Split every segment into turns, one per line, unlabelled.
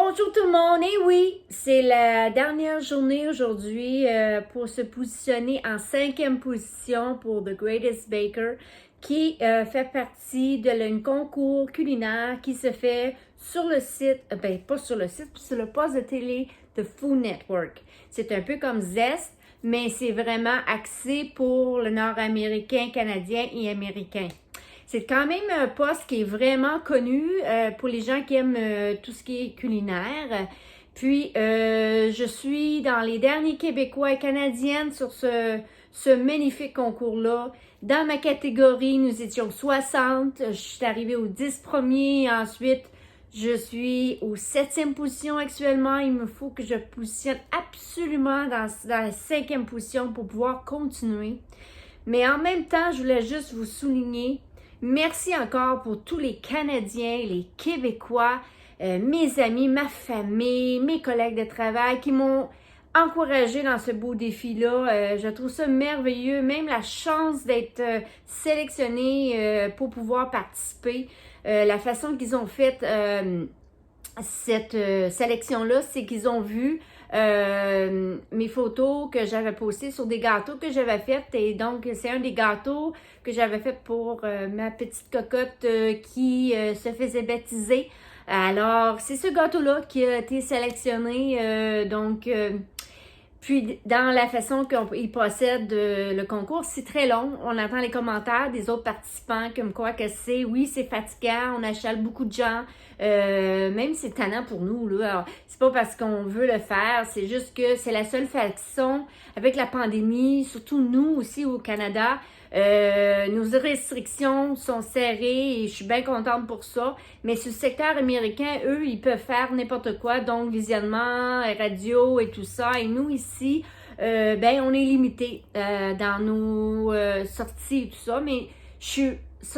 Bonjour tout le monde, et oui, c'est la dernière journée aujourd'hui pour se positionner en 5e position pour The Greatest Baker qui fait partie d'un concours culinaire qui se fait sur le site, pas sur le site, sur le poste de télé de Food Network. C'est un peu comme Zest, mais c'est vraiment axé pour le nord-américain, canadien et américain. C'est quand même un poste qui est vraiment connu pour les gens qui aiment tout ce qui est culinaire. Puis, je suis dans les derniers Québécois et Canadiennes sur ce magnifique concours-là. Dans ma catégorie, nous étions 60. Je suis arrivée aux 10 premiers. Ensuite, je suis aux 7e position actuellement. Il me faut que je positionne absolument dans la 5e position pour pouvoir continuer. Mais en même temps, je voulais juste vous souligner, merci encore pour tous les Canadiens, les Québécois, mes amis, ma famille, mes collègues de travail qui m'ont encouragé dans ce beau défi-là. Je trouve ça merveilleux, même la chance d'être sélectionnée pour pouvoir participer. La façon qu'ils ont fait cette sélection-là, c'est qu'ils ont vu mes photos que j'avais postées sur des gâteaux que j'avais fait, et donc c'est un des gâteaux que j'avais fait pour ma petite cocotte qui se faisait baptiser. Alors, c'est ce gâteau-là qui a été sélectionné, puis dans la façon qu'il procède le concours, c'est très long. On entend les commentaires des autres participants comme quoi que oui, c'est fatigant, on achale beaucoup de gens, même c'est tannant pour nous, là. Alors, c'est pas parce qu'on veut le faire, c'est juste que c'est la seule façon, avec la pandémie, surtout nous aussi au Canada, nos restrictions sont serrées et je suis bien contente pour ça. Mais sur le secteur américain, eux, ils peuvent faire n'importe quoi, donc visionnement, radio et tout ça. Et nous ici, on est limité dans nos sorties et tout ça. Mais je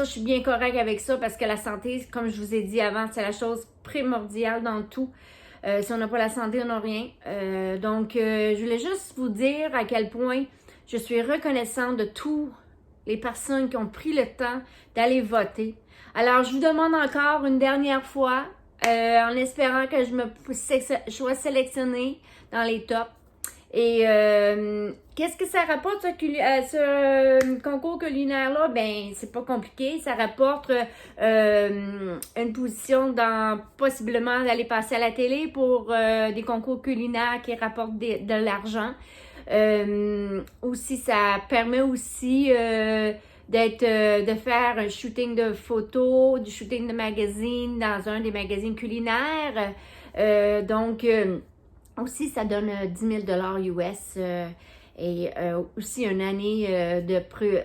suis bien correcte avec ça parce que la santé, comme je vous ai dit avant, c'est la chose primordiale dans tout. Si on n'a pas la santé, on n'a rien. Je voulais juste vous dire à quel point je suis reconnaissante de tous les personnes qui ont pris le temps d'aller voter. Alors, je vous demande encore une dernière fois, en espérant que je sois sélectionnée dans les tops. Et qu'est-ce que ça rapporte ce concours culinaire-là? Ben, c'est pas compliqué. Ça rapporte une position possiblement d'aller passer à la télé pour des concours culinaires qui rapportent de l'argent. Aussi, ça permet aussi de faire un shooting de photos, du shooting de magazine dans un des magazines culinaires. Aussi, ça donne 10 000 US et aussi une année de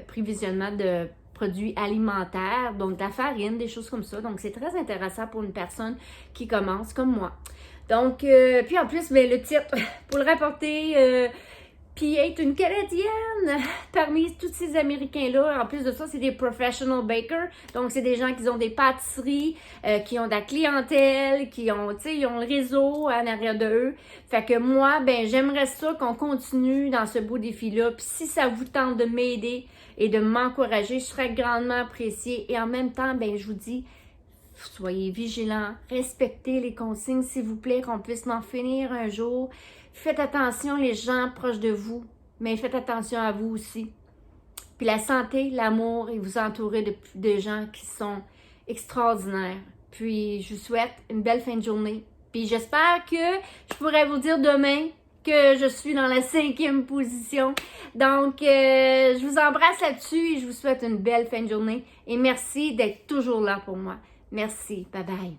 prévisionnement de produits alimentaires, donc de la farine, des choses comme ça. Donc, c'est très intéressant pour une personne qui commence comme moi. Donc, puis en plus, le titre, pour le rapporter, puis être une Canadienne parmi tous ces Américains-là. En plus de ça, c'est des professional bakers. Donc, c'est des gens qui ont des pâtisseries, qui ont de la clientèle, ils ont le réseau en arrière de eux. Fait que moi, j'aimerais ça qu'on continue dans ce beau défi-là. Puis si ça vous tente de m'aider et de m'encourager, je serais grandement appréciée. Et en même temps, je vous dis, soyez vigilants, respectez les consignes, s'il vous plaît, qu'on puisse en finir un jour. Faites attention les gens proches de vous, mais faites attention à vous aussi. Puis la santé, l'amour, et vous entourer de gens qui sont extraordinaires. Puis je vous souhaite une belle fin de journée. Puis j'espère que je pourrai vous dire demain que je suis dans la 5e position. Donc, je vous embrasse là-dessus et je vous souhaite une belle fin de journée. Et merci d'être toujours là pour moi. Merci. Bye bye.